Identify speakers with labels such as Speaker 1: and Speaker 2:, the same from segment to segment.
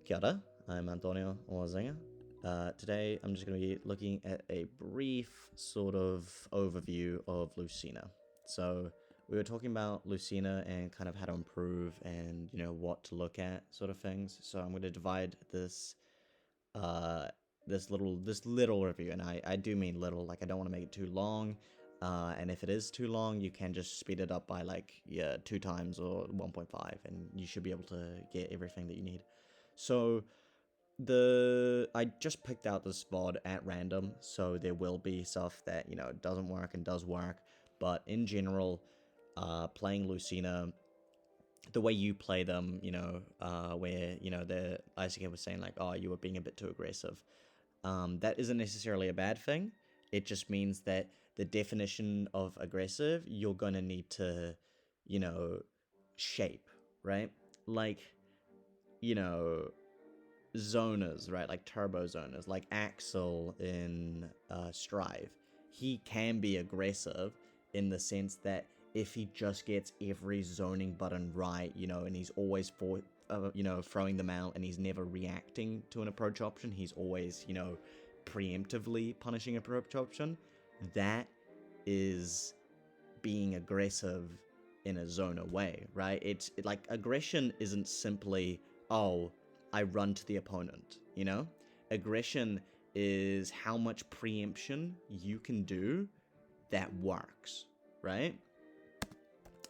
Speaker 1: Kia ora, I'm Antonio Oazenga. Today I'm just going to be looking at a brief sort of overview of Lucina. So we were talking about Lucina and kind of how to improve and what to look at sort of things. So I'm going to divide uh, this little review, and I do mean little. Like I don't want to make it too long. And if it is too long, you can just speed it up by 2 times or 1.5, and you should be able to get everything that you need. So I just picked out this VOD at random, so there will be stuff that doesn't work and does work, but in general, playing Lucina, the way you play them, where the Isaac was saying like, oh, you were being a bit too aggressive. That isn't necessarily a bad thing. It just means that the definition of aggressive, you're gonna need to, shape, right? Like, you know, zoners, right? Like turbo zoners, like Axel in Strive. He can be aggressive in the sense that if he just gets every zoning button right, and he's always throwing them out and he's never reacting to an approach option, he's always, preemptively punishing approach option, that is being aggressive in a zoner way, right? It's like aggression isn't simply, oh, I run to the opponent, Aggression is how much preemption you can do that works, right?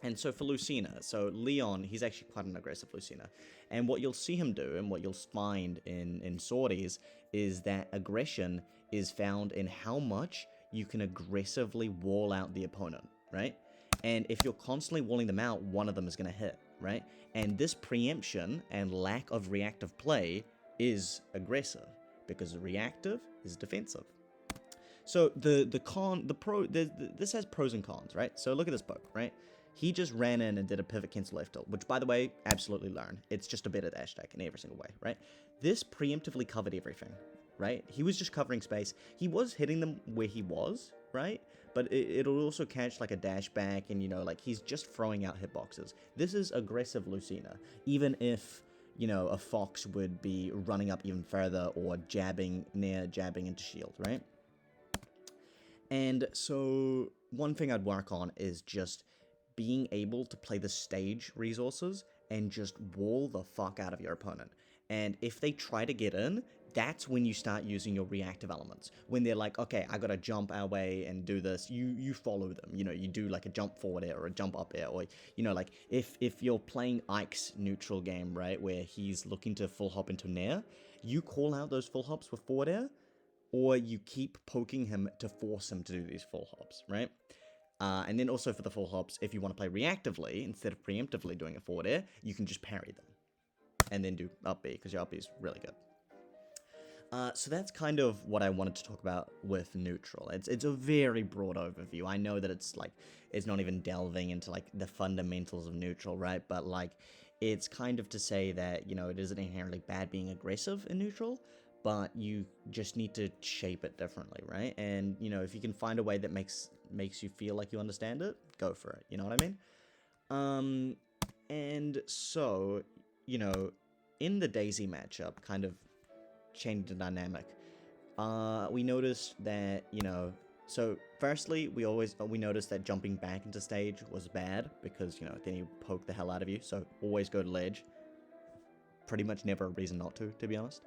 Speaker 1: And so for Lucina, so Leon, he's actually quite an aggressive Lucina. And what you'll see him do, and what you'll find in sorties, is that aggression is found in how much you can aggressively wall out the opponent, right? And if you're constantly walling them out, one of them is going to hit, right? And this preemption and lack of reactive play is aggressive, because reactive is defensive. So this has pros and cons, right? So look at this poke, right? He just ran in and did a pivot cancel left tilt, which, by the way, absolutely learn. It's just a better dash deck in every single way, right? This preemptively covered everything, right? He was just covering space. He was hitting them where he was, right? But it'll also catch like a dash back, and he's just throwing out hitboxes. This is aggressive Lucina, even if a fox would be running up even further or jabbing into shield, right? And so one thing I'd work on is just being able to play the stage resources and just wall the fuck out of your opponent. And if they try to get in, that's when you start using your reactive elements. When they're like, okay, I gotta jump our way and do this, you follow them. You do like a jump forward air or a jump up air, or like if you're playing Ike's neutral game, right, where he's looking to full hop into Nair, you call out those full hops with forward air, or you keep poking him to force him to do these full hops, right? And then also for the full hops, if you want to play reactively, instead of preemptively doing a forward air, you can just parry them. And then do up B, because your up B is really good. So that's kind of what I wanted to talk about with neutral. It's a very broad overview. I know that it's not even delving into the fundamentals of neutral, right? But it's kind of to say that, it isn't inherently bad being aggressive in neutral, but you just need to shape it differently, right? And, if you can find a way that makes you feel like you understand it, go for it, you know what I mean? And so, in the Daisy matchup, kind of changed the dynamic, we noticed that, so firstly, we noticed that jumping back into stage was bad, because, then you poke the hell out of you, so always go to ledge. Pretty much never a reason not to be honest.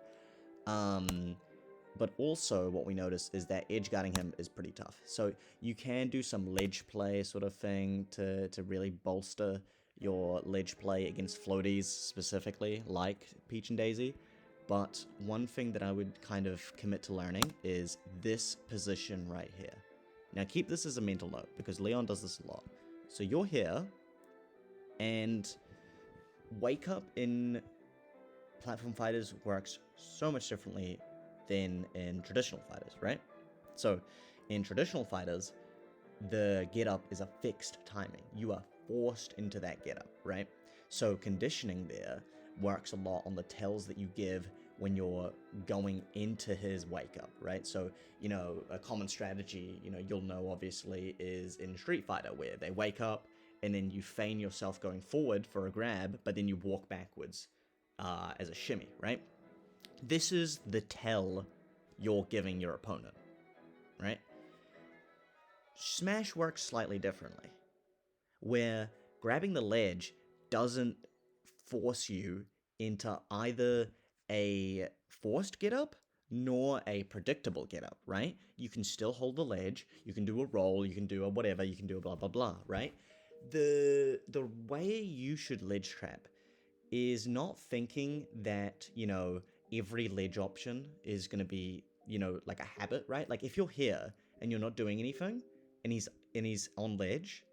Speaker 1: But also what we noticed is that edge guarding him is pretty tough. So you can do some ledge play sort of thing to really bolster your ledge play against floaties specifically, like Peach and Daisy. But one thing that I would kind of commit to learning is this position right here. Now keep this as a mental note, because Leon does this a lot. So you're here, and wake up in platform fighters works so much differently than in traditional fighters, right? So in traditional fighters, the get up is a fixed timing. You are forced into that get up, right? So conditioning there works a lot on the tells that you give when you're going into his wake up, right? So, a common strategy, you'll know obviously is in Street Fighter, where they wake up and then you feign yourself going forward for a grab, but then you walk backwards as a shimmy, right? This is the tell you're giving your opponent, right? Smash works slightly differently, where grabbing the ledge doesn't force you into either a forced get up nor a predictable get up, right? You can still hold the ledge, you can do a roll, you can do a whatever, you can do a blah blah blah, right? The way you should ledge trap is not thinking that, every ledge option is going to be, like a habit, right? Like if you're here and you're not doing anything and he's on ledge,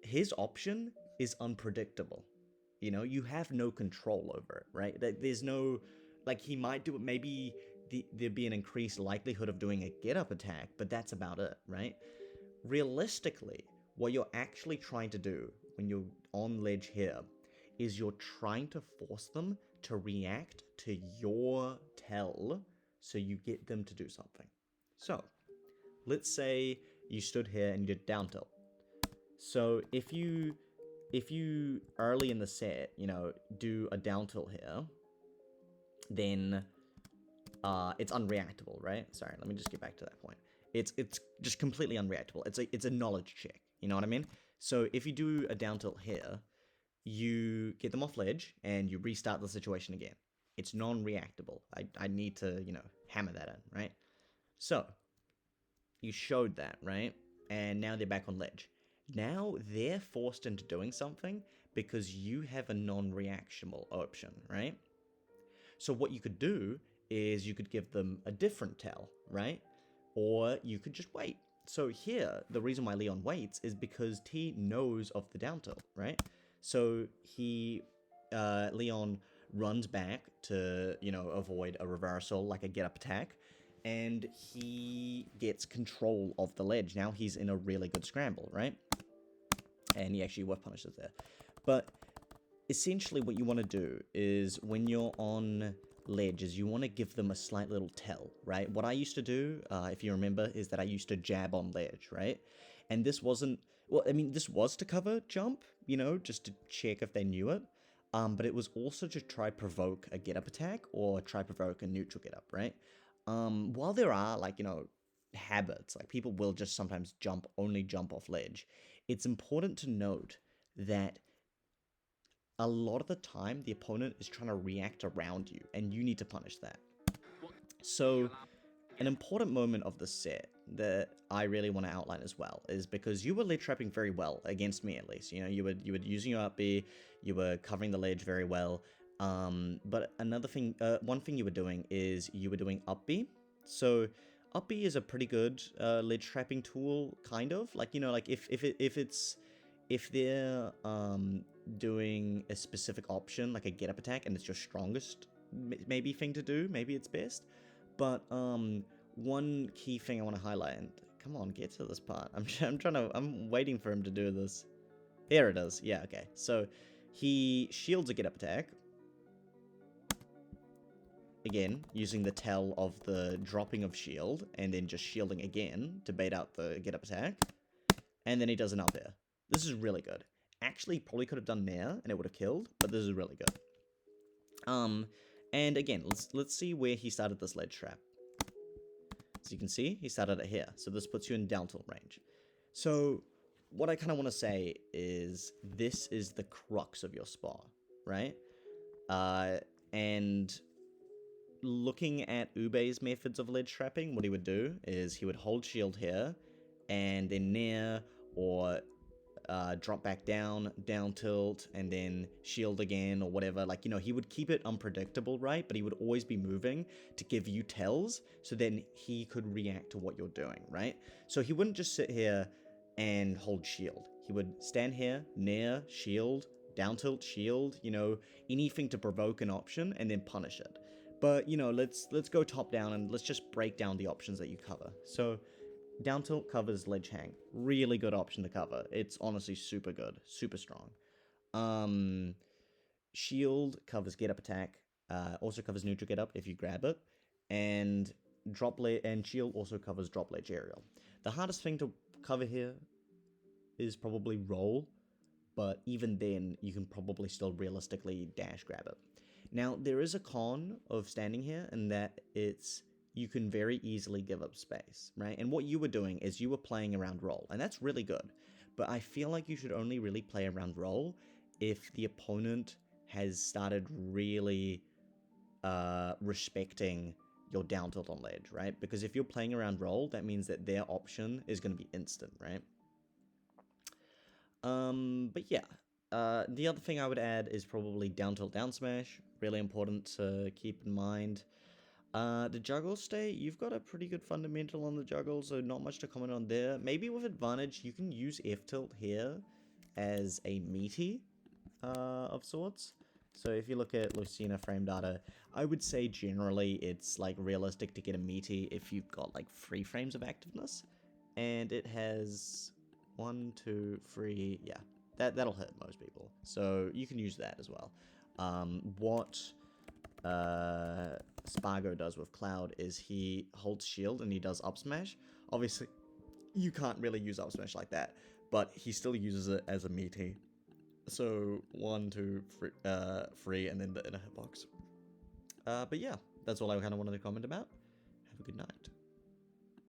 Speaker 1: his option is unpredictable. You have no control over it, right? There's no, like, he might do it, maybe there'd be an increased likelihood of doing a get up attack, but that's about it, right? Realistically, what you're actually trying to do when you're on ledge here is you're trying to force them to react to your tell so you get them to do something. So, let's say you stood here and you did down tilt. So if you early in the set, do a down tilt here, then it's unreactable, right? Sorry, let me just get back to that point. It's just completely unreactable. It's a knowledge check. You know what I mean? So if you do a down tilt here, you get them off ledge and you restart the situation again. It's non-reactable. I need to, hammer that in, right? So you showed that, right? And now they're back on ledge. Now they're forced into doing something because you have a non-reactionable option, right? So what you could do is you could give them a different tell, right? Or you could just wait. So here, the reason why Leon waits is because T knows of the down tilt, right? So Leon runs back to, avoid a reversal, like a get up attack, and he gets control of the ledge. Now he's in a really good scramble, right? And he actually whiff punishes there. But essentially what you want to do is when you're on ledge is you want to give them a slight little tell, right? What I used to do, if you remember, is that I used to jab on ledge, right? And this wasn't, well, I mean, this was to cover jump, just to check if they knew it. But it was also to try provoke a get up attack or try provoke a neutral get up, right? While there are, like, habits, like people will just sometimes only jump off ledge, it's important to note that a lot of the time the opponent is trying to react around you and you need to punish that. So an important moment of the set that I really want to outline as well is because you were ledge trapping very well against me, at least. You were using your up B, you were covering the ledge very well. But another thing, one thing you were doing is you were doing up B. So up B is a pretty good ledge trapping tool, kind of. Like, like if they're doing a specific option, like a get up attack, and it's your strongest maybe thing to do, maybe it's best. But one key thing I want to highlight, and come on, get to this part. I'm waiting for him to do this. Here it is. Yeah, okay. So he shields a get up attack. Again, using the tell of the dropping of shield, and then just shielding again to bait out the get up attack. And then he does an up air. This is really good. Actually, probably could have done Nair and it would have killed, but this is really good. And again, let's see where he started this ledge trap. As you can see, he started it here. So this puts you in down tilt range. So what I kind of want to say is this is the crux of your spot, right? And looking at Ube's methods of ledge trapping, what he would do is he would hold shield here, and then Nair, or drop back down tilt, and then shield again, or whatever. Like, he would keep it unpredictable, right? But he would always be moving to give you tells, so then he could react to what you're doing, right? So he wouldn't just sit here and hold shield. He would stand here, Nair, shield, down tilt, shield, anything to provoke an option, and then punish it. But, let's go top down, and let's just break down the options that you cover. So down tilt covers ledge hang. Really good option to cover. It's honestly super good. Super strong. Shield covers get up attack. Also covers neutral get up if you grab it. And shield also covers drop ledge aerial. The hardest thing to cover here is probably roll, but even then you can probably still realistically dash grab it. Now, there is a con of standing here, and that you can very easily give up space, right? And what you were doing is you were playing around roll, and that's really good. But I feel like you should only really play around roll if the opponent has started really respecting your down tilt on ledge, right? Because if you're playing around roll, that means that their option is going to be instant, right? But yeah, the other thing I would add is probably down tilt down smash. Really important to keep in mind. The juggle state, you've got a pretty good fundamental on the juggle, so not much to comment on there. Maybe with advantage, you can use F tilt here as a meaty of sorts. So if you look at Lucina frame data, I would say generally it's like realistic to get a meaty if you've got like 3 frames of activeness. And it has 1, 2, 3, yeah, that'll hit most people. So you can use that as well. What Spargo does with Cloud is he holds shield and he does up smash. Obviously, you can't really use up smash like that, but he still uses it as a meaty. So 1, 2, 3, and then the inner hitbox. But yeah, that's all I kind of wanted to comment about. Have a good night.